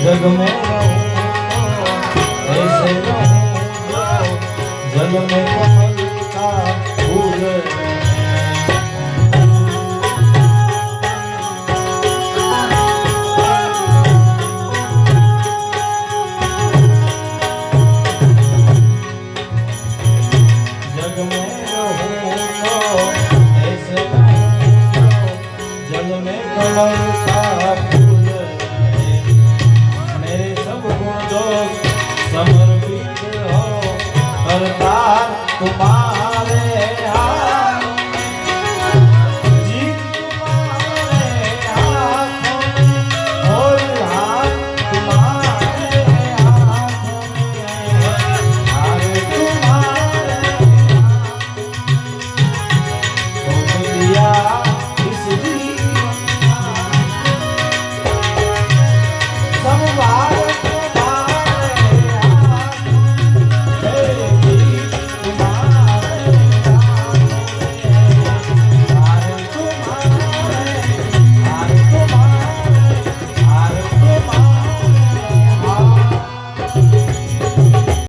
जग में रहूं तो ऐसे रहूं जो जल में कमल का फूल जग में रहूं तो ऐसे रहूं जो जल में कमल का फूल मेरे सब गुण दोष समर्पित हो करतार तुम्हारे